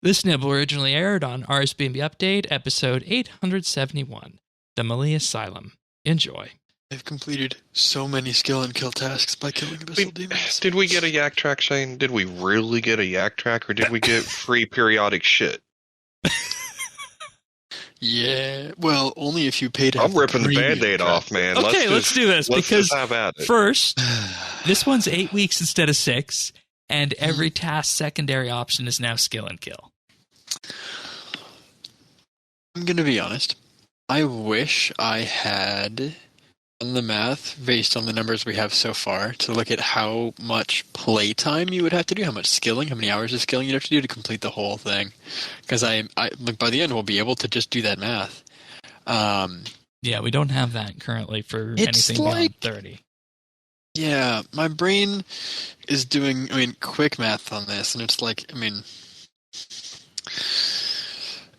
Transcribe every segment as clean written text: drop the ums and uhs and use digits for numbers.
This nibble originally aired on RSBANDB Update, episode 871, The Malay Asylum. Enjoy. I've completed so many skill and kill tasks by killing abyssal demons. Did we get a Yak Track, Shane? Did we really get a Yak Track, or did we get free periodic shit? Yeah, well, only if you paid. I'm ripping the Band-Aid off, man. Okay, let's do this, because have at it. First, this one's 8 weeks instead of 6, and every task secondary option is now skill and kill. I'm going to be honest. I wish I had done the math based on the numbers we have so far to look at how much playtime you would have to do, how much skilling, how many hours of skilling you'd have to do to complete the whole thing. Because I like by the end, we'll be able to just do that math. Yeah, we don't have that currently for anything beyond 30. Yeah, my brain is doing, quick math on this, and it's like,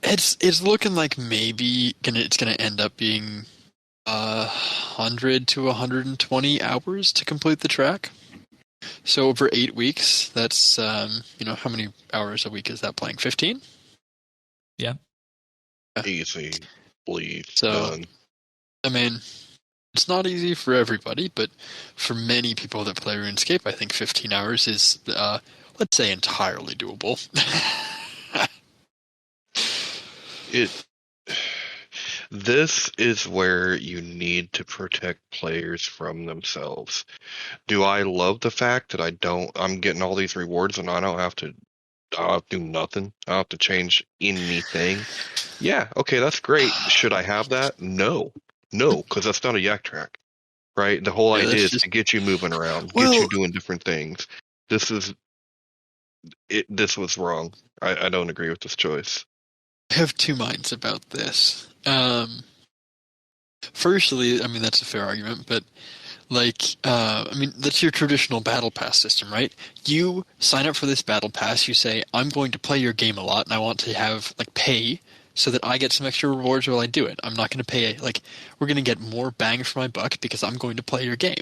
it's looking like maybe it's going to end up being 100 to 120 hours to complete the track. So over 8 weeks, that's, how many hours a week is that playing? 15? Yeah. Easy. Please. So, done. It's not easy for everybody, but for many people that play RuneScape, I think 15 hours is, let's say, entirely doable. This is where you need to protect players from themselves. Do I love the fact that I'm getting all these rewards and I don't have to do nothing? I don't have to change anything? Yeah, okay, that's great. Should I have that? No, because that's not a Yak Track, right? The whole idea is to get you moving around, get you doing different things. This was wrong. I don't agree with this choice. I have two minds about this. Firstly, that's a fair argument, but that's your traditional battle pass system, right? You sign up for this battle pass, you say, I'm going to play your game a lot, and I want to have, pay so that I get some extra rewards while I do it. I'm not going to pay, we're going to get more bang for my buck because I'm going to play your game.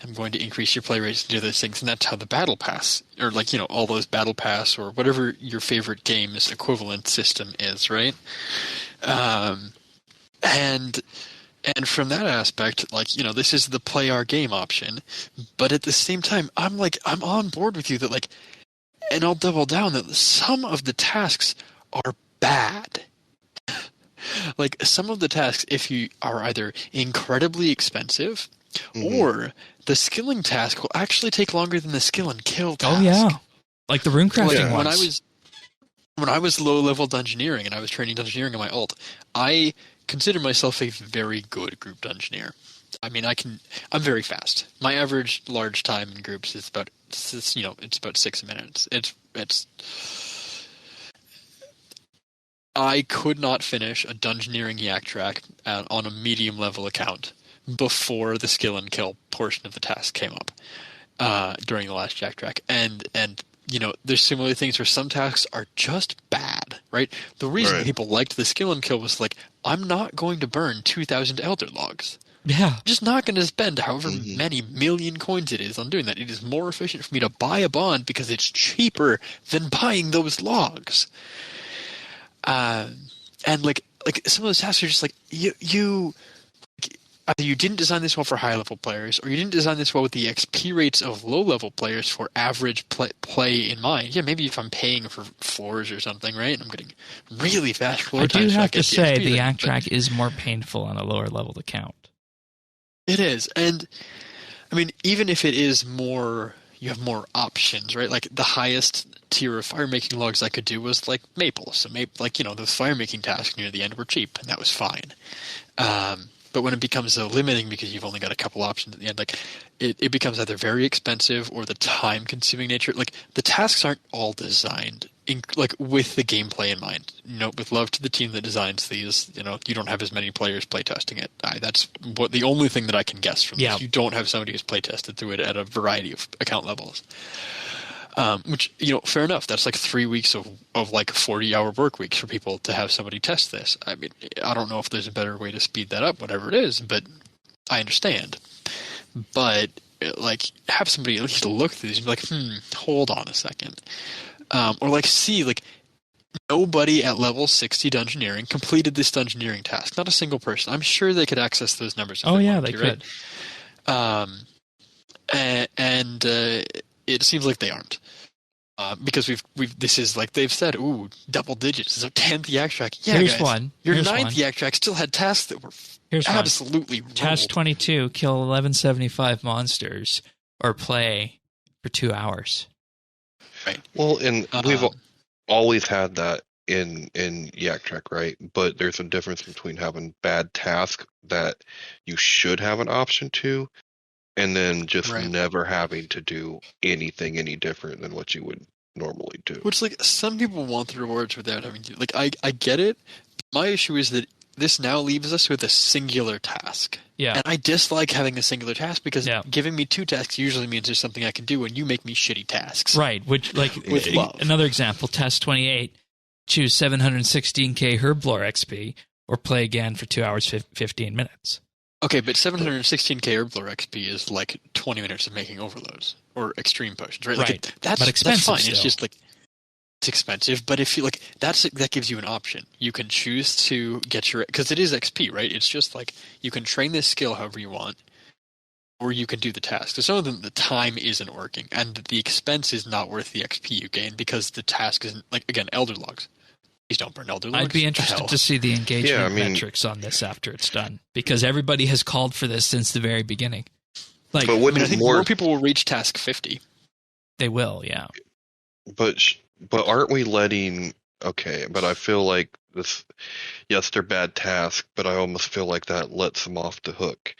I'm going to increase your play rates and do those things, and that's how the battle pass, or all those battle pass, or whatever your favorite game's equivalent system is, right? And from that aspect, this is the play our game option, but at the same time, I'm on board with you that, and I'll double down that some of the tasks are bad. Some of the tasks, if you are either incredibly expensive, or the skilling task will actually take longer than the skill and kill task. Oh yeah, like the rune crafting ones. When I was low-level dungeoneering and I was training dungeoneering in my ult, I consider myself a very good group dungeoneer. I'm very fast. My average large time in groups is about 6 minutes. I could not finish a dungeoneering Yak Track on a medium level account before the skill and kill portion of the task came up during the last Yak Track. And there's similar things where some tasks are just bad, right? The reason people liked the skill and kill was I'm not going to burn 2,000 Elder Logs. Yeah. I'm just not going to spend however many million coins it is on doing that. It is more efficient for me to buy a bond because it's cheaper than buying those logs. And some of those tasks are just you either you didn't design this well for high-level players, or you didn't design this well with the XP rates of low-level players for average play in mind. Yeah, maybe if I'm paying for floors or something, right, and I'm getting really fast floor times. I do have to say the Yak Track is more painful on a lower-level account. It is, and, even if it is more, you have more options, right? The highest tier of fire-making logs I could do was, maple. So, the fire-making tasks near the end were cheap, and that was fine. But when it becomes limiting because you've only got a couple options at the end, it becomes either very expensive or the time-consuming nature. The tasks aren't all designed with the gameplay in mind. With love to the team that designs these, you don't have as many players playtesting it. That's the only thing that I can guess from this. You don't have somebody who's playtested through it at a variety of account levels. Which, fair enough. That's 3 weeks of 40-hour work weeks for people to have somebody test this. I don't know if there's a better way to speed that up, whatever it is, but I understand. But, have somebody at least look through these and be hold on a second. Or, see, nobody at level 60 dungeoneering completed this dungeoneering task. Not a single person. I'm sure they could access those numbers. Oh yeah, they could. Right? And it seems like they aren't. Because this is like they've said, ooh, double digits. It's a 10th Yak Track. Yeah, Here's guys, one. Your Here's 9th one. Yak Track still had tasks that were Here's absolutely one. Task 22, kill 1175 monsters or play for 2 hours. Right. Well, and we've always had that in Yak Track, right? But there's a difference between having bad tasks that you should have an option to, and then just never having to do anything any different than what you would normally do. Which, like, some people want the rewards without having to. Like, I get it. My issue is that this now leaves us with a singular task. Yeah. And I dislike having a singular task because giving me 2 tasks usually means there's something I can do, and you make me shitty tasks. Right. Which, like, with love. Another example, task 28, choose 716k Herblore XP or play again for 2 hours, 15 minutes. Okay, but 716k Herblore XP is like 20 minutes of making overloads or extreme potions, right? Right. That's fine. Still. It's just like it's expensive, but if you like, that gives you an option. You can choose to get your because it is XP, right? It's just like you can train this skill however you want, or you can do the task. So some of them, the time isn't working, and the expense is not worth the XP you gain because the task isn't like again Elder Logs. Please don't burn Elder Logs. I'd be interested to see the engagement metrics on this after it's done, because everybody has called for this since the very beginning. Like, but I think more people will reach task 50. They will, yeah. But aren't we letting? Okay, but I feel like this. Yes, they're bad tasks, but I almost feel like that lets them off the hook.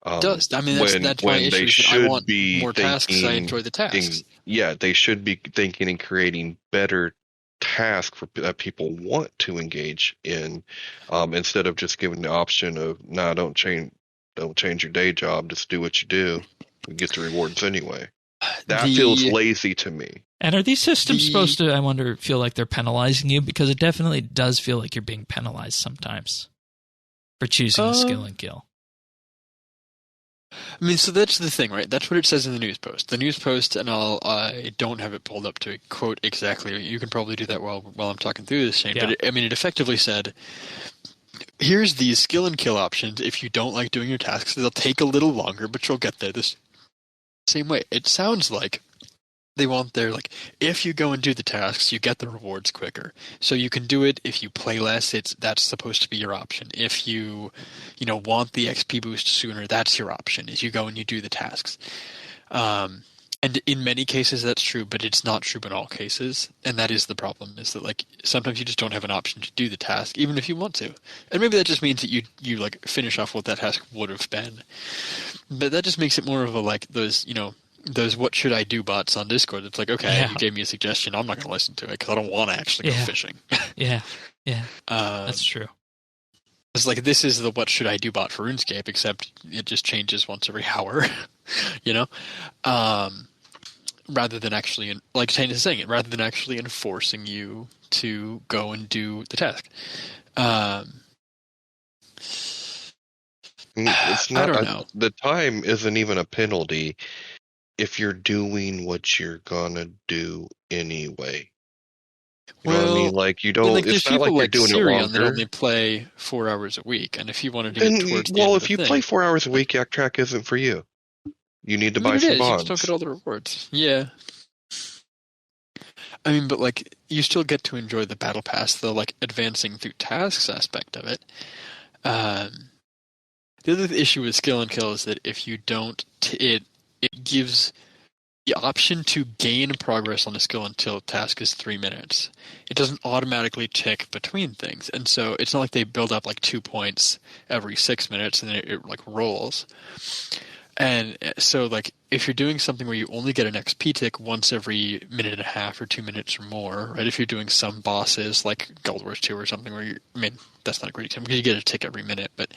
It does. I mean, that's my issue. I want more tasks. I enjoy the tasks. They should be thinking and creating better tasks that people want to engage in, instead of just giving the option of don't change your day job, just do what you do and get the rewards anyway. That feels lazy to me. And are these systems supposed to, I wonder, feel like they're penalizing you? Because it definitely does feel like you're being penalized sometimes for choosing a skill and kill. I mean, so that's the thing, right? That's what it says in the news post. The news post, and I don't have it pulled up to quote exactly. You can probably do that while I'm talking through this, Shane. Yeah. But it effectively said, here's these skill and kill options. If you don't like doing your tasks, they'll take a little longer, but you'll get there this same way. It sounds like they want their, like, if you go and do the tasks, you get the rewards quicker. So you can do it if you play less. That's supposed to be your option. If you want the XP boost sooner, that's your option, is you go and you do the tasks. And in many cases that's true, but it's not true in all cases. And that is the problem, is that, like, sometimes you just don't have an option to do the task, even if you want to. And maybe that just means that you like finish off what that task would have been. But that just makes it more of a, like, those what should I do bots on Discord. It's like, okay, you gave me a suggestion. I'm not going to listen to it because I don't want to actually go fishing. Yeah. That's true. It's like, this is the what should I do bot for RuneScape, except it just changes once every hour, rather than actually, like Tane is saying it, rather than actually enforcing you to go and do the task. It's not, I don't know. The time isn't even a penalty if you're doing what you're gonna do anyway. You know what I mean? Like, you don't. Like, it's not like you're doing it longer. That only play 4 hours a week, and if you want to do it towards the end if you play 4 hours a week, Yak Track isn't for you. You need to buy some bonds. You just don't get all the rewards. Yeah. I mean, but, like, you still get to enjoy the battle pass, the, like, advancing through tasks aspect of it. The other issue with skill and kill is that if you don't, it gives the option to gain progress on a skill until task is 3 minutes. It doesn't automatically tick between things, and so it's not like they build up like 2 points every 6 minutes and then it like rolls. And so, like, if you're doing something where you only get an XP tick once every minute and a half or 2 minutes or more, right? If you're doing some bosses like Guild Wars 2 or something where that's not a great example because you get a tick every minute, but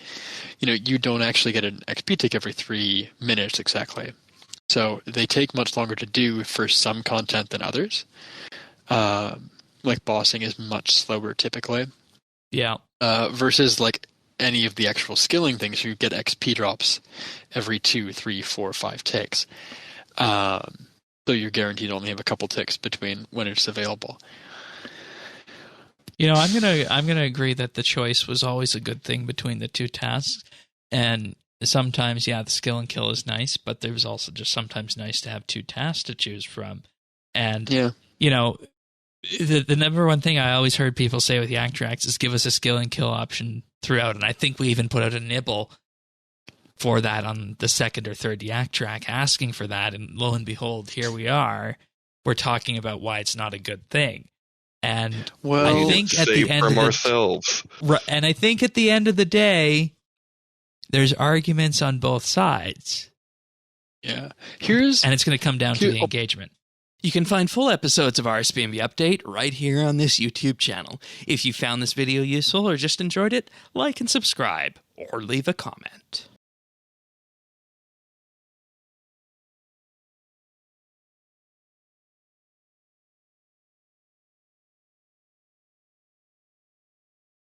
you don't actually get an XP tick every 3 minutes exactly. So they take much longer to do for some content than others. Like, bossing is much slower typically. Yeah. Versus, like, any of the actual skilling things, you get XP drops every 2, 3, 4, 5 ticks. So you're guaranteed to only have a couple ticks between when it's available. I'm gonna agree that the choice was always a good thing between the two tasks, and sometimes, the skill and kill is nice, but there's also just sometimes nice to have two tasks to choose from, and the number one thing I always heard people say with Yak Tracks is give us a skill and kill option throughout, and I think we even put out a nibble for that on the second or third Yak Track, asking for that, and lo and behold, here we are. We're talking about why it's not a good thing. And I think at the end of ourselves. And I think at the end of the day, there's arguments on both sides. Yeah. And it's going to come down to the engagement. You can find full episodes of RSBANDB Update right here on this YouTube channel. If you found this video useful or just enjoyed it, like and subscribe, or leave a comment.